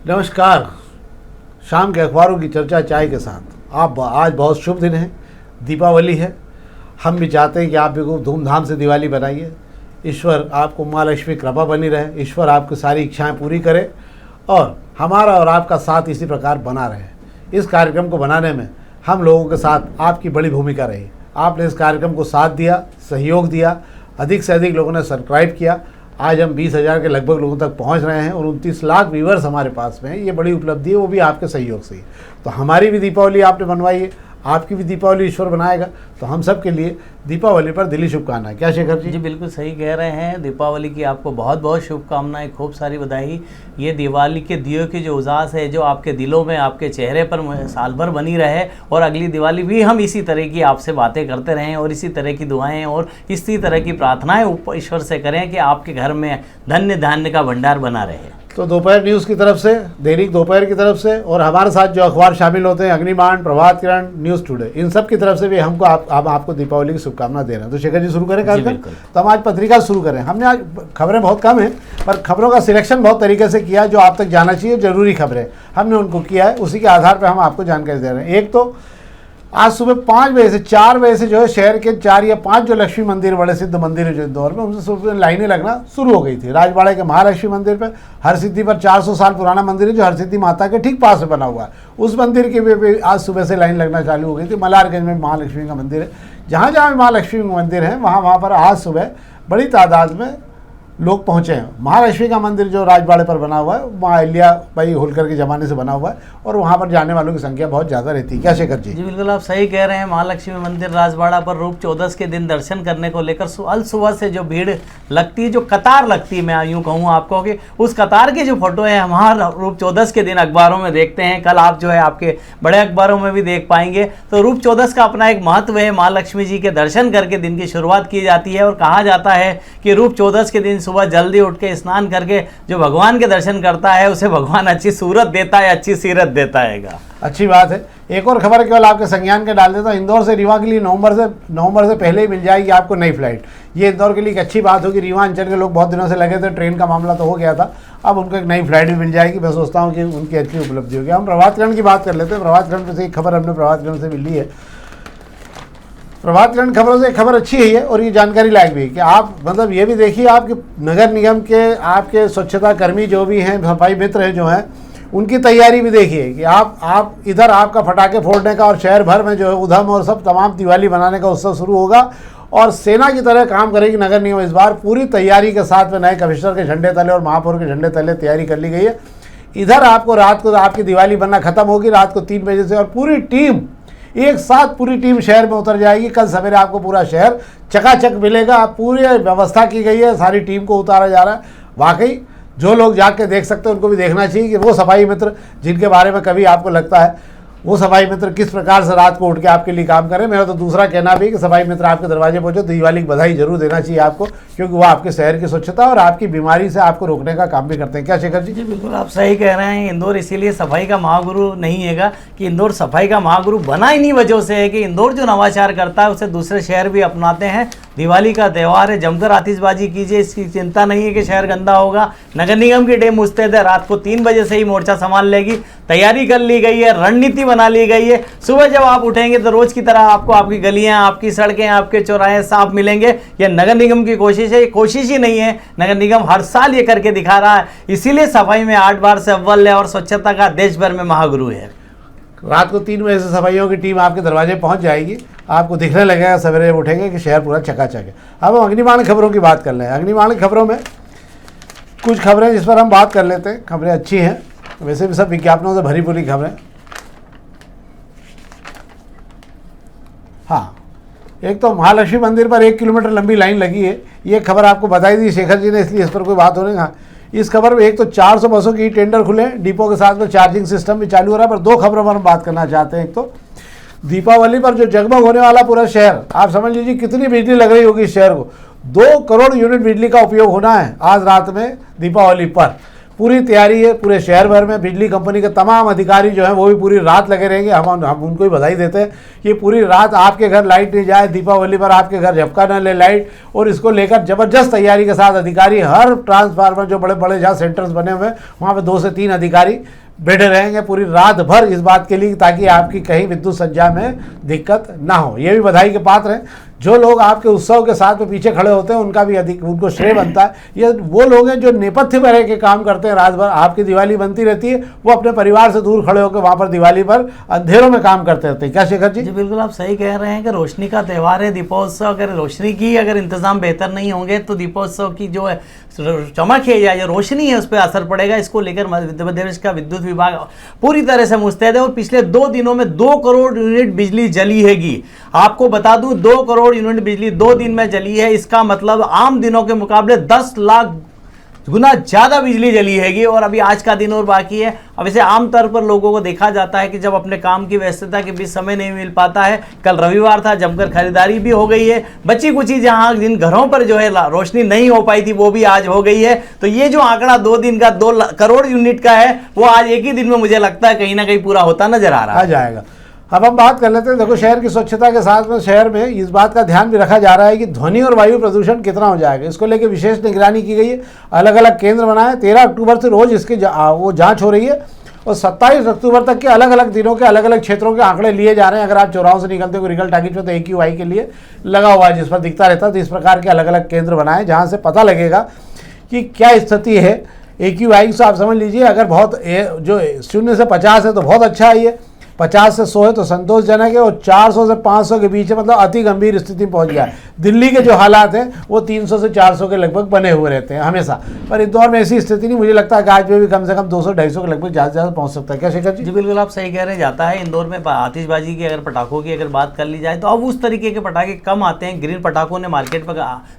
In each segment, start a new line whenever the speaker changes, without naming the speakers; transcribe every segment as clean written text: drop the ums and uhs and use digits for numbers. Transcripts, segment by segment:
नमस्कार। शाम के अखबारों की चर्चा चाय के साथ। आप आज बहुत शुभ दिन है, दीपावली है। हम भी चाहते हैं कि आप भी खूब धूमधाम से दिवाली बनाइए। ईश्वर आपको माँ लक्ष्मी कृपा बनी रहे, ईश्वर आपकी सारी इच्छाएं पूरी करे और हमारा और आपका साथ इसी प्रकार बना रहे। इस कार्यक्रम को बनाने में हम लोगों के साथ आपकी बड़ी भूमिका रही। आपने इस कार्यक्रम को साथ दिया, सहयोग दिया, अधिक से अधिक लोगों ने सब्सक्राइब किया। आज हम 20,000 के लगभग लोगों तक पहुंच रहे हैं और 29 लाख व्यूवर्स हमारे पास में हैं। ये बड़ी उपलब्धि है, वो भी आपके सहयोग से ही। तो हमारी भी दीपावली आपने बनवाई है, आपकी भी दीपावली ईश्वर बनाएगा। तो हम सब के लिए दीपावली पर दिली शुभकामनाएं। क्या शेखर जी?
जी बिल्कुल सही कह रहे हैं। दीपावली की आपको बहुत बहुत शुभकामनाएं, खूब सारी बधाई। ये दिवाली के दियों की जो उजास है, जो आपके दिलों में, आपके चेहरे पर साल भर बनी रहे और अगली दिवाली भी हम इसी तरह की आपसे बातें करते रहें और इसी तरह की दुआएं और इसी तरह की प्रार्थनाएं ईश्वर से करें कि आपके घर में धन्य धान्य का भंडार बना रहे।
तो दोपहर न्यूज़ की तरफ से, दैनिक दोपहर की तरफ से और हमारे साथ जो अखबार शामिल होते हैं, अग्निबाण, प्रभात किरण, न्यूज़ टुडे, इन सब की तरफ से भी हमको आपको दीपावली की शुभकामना दे रहे हैं। तो शेखर जी शुरू करें कार्यक्रम? तो हम आज पत्रिका शुरू करें। हमने आज खबरें बहुत कम हैं, पर खबरों का सिलेक्शन बहुत तरीके से किया जो आप तक जाना चाहिए, जरूरी खबरें हमने उनको किया है। उसी के आधार पर हम आपको जानकारी दे रहे हैं। एक तो आज सुबह 5 बजे से 4 बजे से जो है शहर के 4 या 5 जो लक्ष्मी मंदिर, बड़े सिद्ध मंदिर है जो इंदौर में, उनसे सुबह लाइनें लगना शुरू हो गई थी। राजवाड़े के महालक्ष्मी मंदिर पर, हरसिद्धि पर 400 साल पुराना मंदिर है जो हरसिद्धि माता के ठीक पास में बना हुआ है, उस मंदिर के भी आज सुबह से लाइन लगना चालू हो गई थी। मलारगंज में महालक्ष्मी का मंदिर है, जहाँ जहाँ महालक्ष्मी मंदिर है वहाँ पर आज सुबह बड़ी तादाद में लोग पहुँचे हैं। महालक्ष्मी का मंदिर जो राजवाड़े पर बना हुआ है, वहाँ अहिल्याबाई होलकर के ज़माने से बना हुआ है और वहाँ पर जाने वालों की संख्या बहुत ज़्यादा रहती है। क्या शेखर जी?
जी बिल्कुल आप सही कह रहे हैं। महालक्ष्मी मंदिर राजवाड़ा पर रूप चौदस के दिन दर्शन करने को लेकर अल सुबह से जो भीड़ लगती है, जो कतार लगती है, मैं यूँ कहूँ आपको कि उस कतार की जो फोटो है हम रूप चौदस के दिन अखबारों में देखते हैं। कल आप जो है आपके बड़े अखबारों में भी देख पाएंगे। तो रूप चौदस का अपना एक महत्व है। महालक्ष्मी जी के दर्शन करके दिन की शुरुआत की जाती है और कहा जाता है कि रूप चौदस के दिन सुबह जल्दी उठ के स्नान करके जो भगवान के दर्शन करता है उसे भगवान अच्छी सूरत देता है, अच्छी सीरत देता है।
अच्छी बात है। एक और खबर केवल आपके संज्ञान के डाल देता हूँ। इंदौर से रीवा के लिए नवंबर से पहले ही मिल जाएगी आपको नई फ्लाइट। ये इंदौर के लिए एक अच्छी बात होगी। रीवा अंचल के लोग बहुत दिनों से लगे थे, ट्रेन का मामला तो हो गया था, अब उनको एक नई फ्लाइट भी मिल जाएगी। मैं सोचता हूँ कि उनकी अच्छी उपलब्धि होगी। हम प्रभात किरण की बात कर लेते हैं। प्रभात किरण से एक खबर हमने प्रभात किरण से मिली है। प्रभात किरण खबरों से एक खबर अच्छी है और ये जानकारी लायक भी है कि आप मतलब ये भी देखिए, आपके नगर निगम के आपके स्वच्छता कर्मी जो भी हैं, सफाई मित्र हैं जो हैं, उनकी तैयारी भी देखिए कि आप इधर आपका पटाखे फोड़ने का और शहर भर में जो है उधम और सब तमाम दिवाली बनाने का उत्सव शुरू होगा और सेना की तरह काम करेगी नगर निगम। इस बार पूरी तैयारी के साथ में नए कमिश्नर के झंडे तले और महापौर के झंडे तले तैयारी कर ली गई है। इधर आपको रात को आपकी दिवाली बनना खत्म होगी रात को 3 बजे से और पूरी टीम एक साथ पूरी टीम शहर में उतर जाएगी। कल सवेरे आपको पूरा शहर चकाचक मिलेगा। पूरी व्यवस्था की गई है, सारी टीम को उतारा जा रहा है। वाकई जो लोग जाके देख सकते हैं उनको भी देखना चाहिए कि वो सफाई मित्र जिनके बारे में कभी आपको लगता है वो सफाई मित्र किस प्रकार से रात को उठ के आपके लिए काम करें। मेरा तो दूसरा कहना भी कि सफाई मित्र आपके दरवाजे पहुंचो, दिवाली की बधाई जरूर देना चाहिए आपको, क्योंकि वो आपके शहर की स्वच्छता और आपकी बीमारी से आपको रोकने का काम भी करते हैं। क्या शेखर जी?
जी बिल्कुल आप सही कह रहे हैं। इंदौर इसीलिए सफाई का महागुरु नहीं है कि इंदौर सफाई का महागुरु बना इन्हीं वजह से है कि इंदौर जो नवाचार करता है उसे दूसरे शहर भी अपनाते हैं। दिवाली का त्यौहार है, जमकर आतिशबाजी कीजिए, इसकी चिंता नहीं है कि शहर गंदा होगा। नगर निगम की टीम मुस्तैद है, रात को 3 बजे से ही मोर्चा संभाल लेगी। तैयारी कर ली गई है, रणनीति बना ली गई है। सुबह जब आप उठेंगे तो रोज की तरह आपको आपकी गलियां, आपकी सड़कें, आपके चौराहे साफ मिलेंगे। यह नगर निगम की कोशिश है, ये कोशिश ही नहीं है, नगर निगम हर साल ये करके दिखा रहा है। इसीलिए सफाई में 8 बार से अव्वल है और स्वच्छता का देश भर में महागुरु है।
रात को 3 बजे से सफाइयों की टीम आपके दरवाजे पहुंच जाएगी। आपको दिखने लगेगा सवेरे उठेंगे कि शहर पूरा चकाचक है। अब हम अग्निबाण खबरों की बात कर लें। अग्निबाण खबरों में कुछ खबरें जिस पर हम बात कर लेते हैं। खबरें अच्छी हैं, वैसे भी सब विज्ञापनों से भरी पूरी खबरें। हाँ, एक तो महालक्ष्मी मंदिर पर 1 किलोमीटर लंबी लाइन लगी है। ये खबर आपको बताई थी शेखर जी ने, इसलिए इस पर कोई बात हो नहीं। हाँ, इस खबर में एक तो 400 बसों की टेंडर खुले, डिपो के साथ में चार्जिंग सिस्टम भी चालू हो रहा है। पर 2 खबरों पर हम बात करना चाहते हैं। एक तो दीपावली पर जो जगमग होने वाला पूरा शहर, आप समझ लीजिए कितनी बिजली लग रही होगी इस शहर को। 2 करोड़ यूनिट बिजली का उपयोग होना है आज रात में दीपावली पर। पूरी तैयारी है पूरे शहर भर में। बिजली कंपनी के तमाम अधिकारी जो हैं वो भी पूरी रात लगे रहेंगे। हम उनको भी बधाई देते हैं कि पूरी रात आपके घर लाइट नहीं जाए, दीपावली पर आपके घर झपका न ले लाइट, और इसको लेकर ज़बरदस्त तैयारी के साथ अधिकारी हर ट्रांसफार्मर जो बड़े बड़े जहाँ सेंटर्स बने हुए हैं वहाँ पर 2 से 3 अधिकारी बैठे रहेंगे पूरी रात भर इस बात के लिए ताकि आपकी कहीं विद्युत संचार में दिक्कत ना हो। ये भी बधाई के पात्र हैं। जो लोग आपके उत्सव के साथ में पीछे खड़े होते हैं उनका भी उनको श्रेय बनता है। ये वो लोग हैं जो नेपथ्य में रह के काम करते हैं रात भर। आपकी दिवाली बनती रहती है, वो अपने परिवार से दूर खड़े होकर वहाँ पर दिवाली पर अंधेरों में काम करते रहते हैं। क्या शेखर जी?
जी बिल्कुल, आप सही कह रहे हैं कि रोशनी का त्यौहार है दीपोत्सव। अगर रोशनी की अगर इंतजाम बेहतर नहीं होंगे तो दीपोत्सव की जो है चमक है या जो रोशनी है उस पर असर पड़ेगा। इसको लेकर मध्य प्रदेश का विद्युत विभाग पूरी तरह से मुस्तैद है और पिछले 2 दिनों में 2 करोड़ यूनिट बिजली जली हैगी। आपको बता दूं 2 करोड़ यूनिट बिजली 2 दिन में जली है। इसका मतलब आम दिनों के मुकाबले 10 लाख गुना ज़्यादा बिजली जली हैगी। और अभी आज का दिन और बाकी है। अब इसे आमतौर पर लोगों को देखा जाता है कि जब अपने काम की व्यस्तता के बीच समय नहीं मिल पाता है। कल रविवार था, जमकर खरीदारी भी हो गई है। बची कुची जहां जिन घरों पर जो है रोशनी नहीं हो पाई थी वो भी आज हो गई है। तो ये जो आंकड़ा 2 दिन का 2 करोड़ यूनिट का है वो आज एक ही दिन में मुझे लगता है कहीं ना कहीं पूरा होता नजर आ रहा है।
आ जाएगा। अब हम बात कर लेते हैं। देखो, शहर की स्वच्छता के साथ में शहर में इस बात का ध्यान भी रखा जा रहा है कि ध्वनि और वायु प्रदूषण कितना हो जाएगा। इसको लेकर विशेष निगरानी की गई है। अलग अलग केंद्र बनाए। 13 अक्टूबर से रोज इसकी वो जांच हो रही है और 27 अक्टूबर तक के अलग अलग दिनों के अलग अलग क्षेत्रों के आंकड़े लिए जा रहे हैं। अगर आप चौराहों से निकलते हो रिगल टाकीज में तो AQI के लिए लगा हुआ है जिस पर दिखता रहता है। तो इस प्रकार के अलग अलग केंद्र बनाए जहाँ से पता लगेगा कि क्या स्थिति है। AQI से आप समझ लीजिए, अगर बहुत जो 0 से 50 है तो बहुत अच्छा है, ये 50 से 100 है तो संतोषजनक है, और 400 से 500 के बीच है मतलब अति गंभीर स्थिति में पहुंच गया है। दिल्ली के जो हालात हैं वो 300 से 400 के लगभग बने हुए रहते हैं हमेशा, पर इंदौर में ऐसी स्थिति नहीं। मुझे लगता है कि आज में भी कम से कम 200-250 के लगभग ज़्यादा से ज़्यादा पहुँच सकता है। क्या शेखर जी?
जी बिल्कुल, आप सही कह रहे हैं। जाता है इंदौर में आतिशबाजी की अगर पटाखों की अगर बात कर ली जाए तो अब उस तरीके के पटाखे कम आते हैं। ग्रीन पटाखों ने मार्केट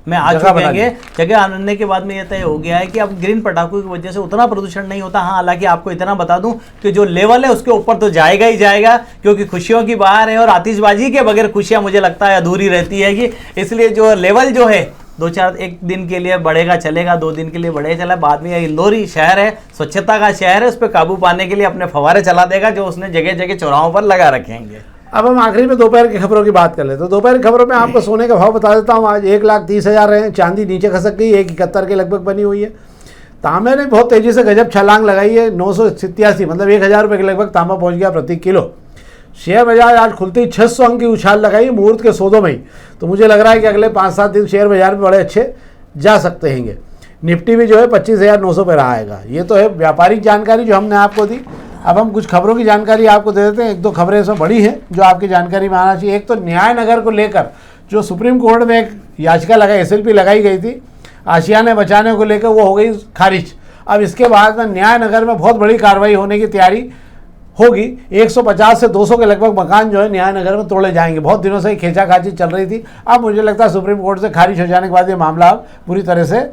में आ चुके हैं। जगह आने के बाद में यह तय हो गया है कि अब ग्रीन पटाखों की वजह से उतना प्रदूषण नहीं होता। हाँ, हालांकि आपको इतना बता दूं कि जो लेवल है उसके ऊपर तो जाएगा ही जाएगा, क्योंकि खुशियों की बहार है और आतिशबाजी के बगैर खुशियां मुझे लगता है अधूरी रहती है कि इसलिए जो लेवल जो है 1 दिन के लिए बढ़ेगा चलेगा, 2 दिन के लिए बढ़ेगा चला, बाद में इंदौर ही शहर है, स्वच्छता का शहर है, उस पर काबू पाने के लिए अपने फव्वारे चला देगा जो उसने जगह जगह चौराहों पर लगा रखेंगे।
अब हम आखिरी में दोपहर की खबरों की बात कर लेते हैं। तो दोपहर की खबरों में आपको सोने का भाव बता देता हूँ। आज 1,30,000 है। चांदी नीचे खसक गई, 1,71 के लगभग बनी हुई है। तांबे ने बहुत तेजी से गजब छलांग लगाई है, 987 मतलब 1,000 रुपये के लगभग तांबा पहुँच गया प्रति किलो। शेयर बाजार आज खुलते ही 600 अंक की उछाल लगाई मुहूर्त के सौदों में ही। तो मुझे लग रहा है कि अगले 5-7 दिन शेयर बाजार में बड़े अच्छे जा सकते हैं। निफ्टी भी जो है 25,900 पे रहा। ये तो है व्यापारिक जानकारी जो हमने आपको दी। अब हम कुछ खबरों की जानकारी आपको दे देते हैं। 1-2 खबरें इसमें बड़ी हैं जो आपकी जानकारी में आना चाहिए। एक तो न्याय नगर को लेकर जो सुप्रीम कोर्ट में एक याचिका लगाई, SLP लगाई गई थी आशियाने बचाने को लेकर, वो हो गई खारिज। अब इसके बाद में न्याय नगर में बहुत बड़ी कार्रवाई होने की तैयारी होगी। 150 से 200 के लगभग मकान जो है न्याय नगर में तोड़े जाएंगे। बहुत दिनों से खींचाखाची चल रही थी। अब मुझे लगता है सुप्रीम कोर्ट से खारिज हो जाने के बाद ये मामला पूरी तरह से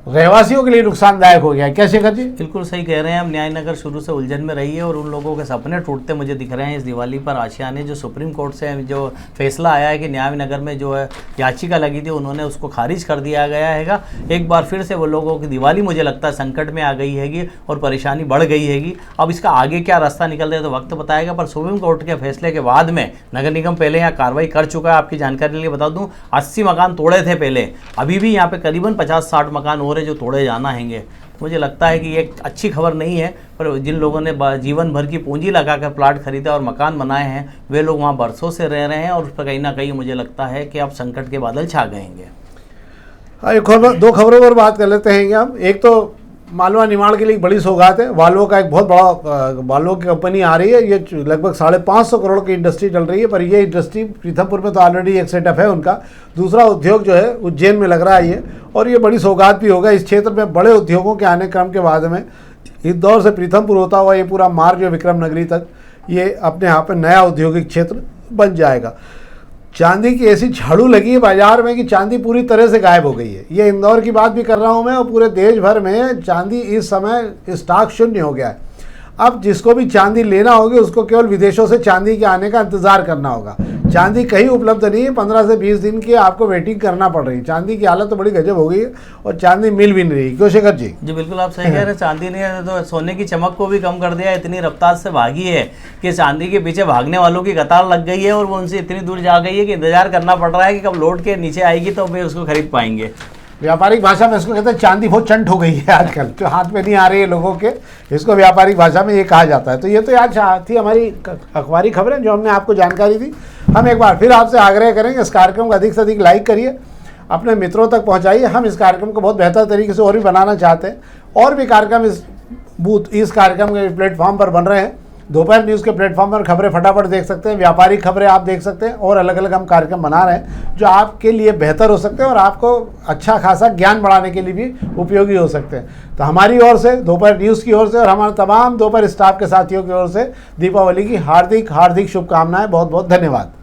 रहवासियों के लिए नुकसानदायक हो गया है। क्या शेखर जी?
बिल्कुल सही कह रहे हैं। अब न्याय नगर शुरू से उलझन में रही है और उन लोगों के सपने टूटते मुझे दिख रहे हैं इस दिवाली पर। आशियाने जो सुप्रीम कोर्ट से जो फैसला आया है कि न्याय नगर में जो है याचिका लगी थी उन्होंने उसको खारिज कर दिया गया हैगा। एक बार फिर से वो लोगों की दिवाली मुझे लगता है संकट में आ गई हैगी और परेशानी बढ़ गई हैगी। अब इसका आगे क्या रास्ता निकल रहा है तो वक्त बताएगा, पर सुप्रीम कोर्ट के फैसले के बाद में नगर निगम पहले यहाँ कार्रवाई कर चुका है। आपकी जानकारी के लिए बता दूँ 80 मकान तोड़े थे पहले, अभी भी यहाँ पे करीबन 50-60 मकान और है जो तोड़े जाना हैंगे। मुझे लगता है कि ये एक अच्छी खबर नहीं है, पर जिन लोगों ने जीवन भर की पूंजी लगाकर प्लाट खरीदा और मकान बनाए हैं वे लोग वहाँ बरसों से रह रहे हैं और उस पर कहीं ना कहीं मुझे लगता है कि अब संकट के बादल छा गएंगे।
हाँ, 2 खबरों पर बात कर लेते हैं हम। एक तो मालवा निमाड़ के लिए एक बड़ी सौगात है। वाल्वो का एक बहुत बड़ा वाल्वो की कंपनी आ रही है। ये लगभग 550 करोड़ की इंडस्ट्री चल रही है, पर ये इंडस्ट्री पीथमपुर में तो ऑलरेडी एक सेटअप है उनका। दूसरा उद्योग जो है उज्जैन में लग रहा है ये, और ये बड़ी सौगात भी होगा। इस क्षेत्र में बड़े उद्योगों के आने क्रम के बाद में इंदौर से पीथमपुर होता हुआ ये पूरा मार्ग जो विक्रम नगरी तक ये अपने यहाँ पर नया औद्योगिक क्षेत्र बन जाएगा। चांदी की ऐसी झाड़ू लगी है बाजार में कि चांदी पूरी तरह से गायब हो गई है। ये इंदौर की बात भी कर रहा हूँ मैं, और पूरे देश भर में चांदी इस समय स्टॉक शून्य हो गया है। अब जिसको भी चांदी लेना होगी उसको केवल विदेशों से चांदी के आने का इंतज़ार करना होगा। चांदी कहीं उपलब्ध नहीं है, 15 से 20 दिन की आपको वेटिंग करना पड़ रही है। चांदी की हालत तो बड़ी गजब हो गई है और चांदी मिल भी नहीं रही। क्यों शेखर जी?
जी बिल्कुल आप सही कह रहे हैं। चांदी ने तो सोने की चमक को भी कम कर दिया, इतनी रफ्तार से भागी है कि चांदी के पीछे भागने वालों की कतार लग गई है और वो उनसे इतनी दूर जा गई है कि इंतजार करना पड़ रहा है कि कब लौट के नीचे आएगी तो वे उसको खरीद पाएंगे।
व्यापारिक भाषा में इसको कहते हैं चांदी बहुत चंट हो गई है आजकल, जो हाथ में नहीं आ रही है लोगों के, इसको व्यापारिक भाषा में ये कहा जाता है। तो ये तो यार थी हमारी अखबारी खबरें जो हमने आपको जानकारी दी। हम एक बार फिर आपसे आग्रह करेंगे, इस कार्यक्रम को अधिक से अधिक लाइक करिए, अपने मित्रों तक पहुंचाइए। हम इस कार्यक्रम को बहुत बेहतर तरीके से और भी बनाना चाहते हैं। और भी कार्यक्रम इस कार्यक्रम के प्लेटफॉर्म पर बन रहे हैं। दोपहर न्यूज़ के प्लेटफॉर्म पर खबरें फटाफट देख सकते हैं, व्यापारिक खबरें आप देख सकते हैं, और अलग अलग हम कार्यक्रम बना रहे हैं जो आपके लिए बेहतर हो सकते हैं और आपको अच्छा खासा ज्ञान बढ़ाने के लिए भी उपयोगी हो सकते हैं। तो हमारी ओर से, दोपहर न्यूज़ की ओर से और हमारे तमाम दोपहर स्टाफ के साथियों की ओर से दीपावली की हार्दिक हार्दिक शुभकामनाएं। बहुत बहुत धन्यवाद।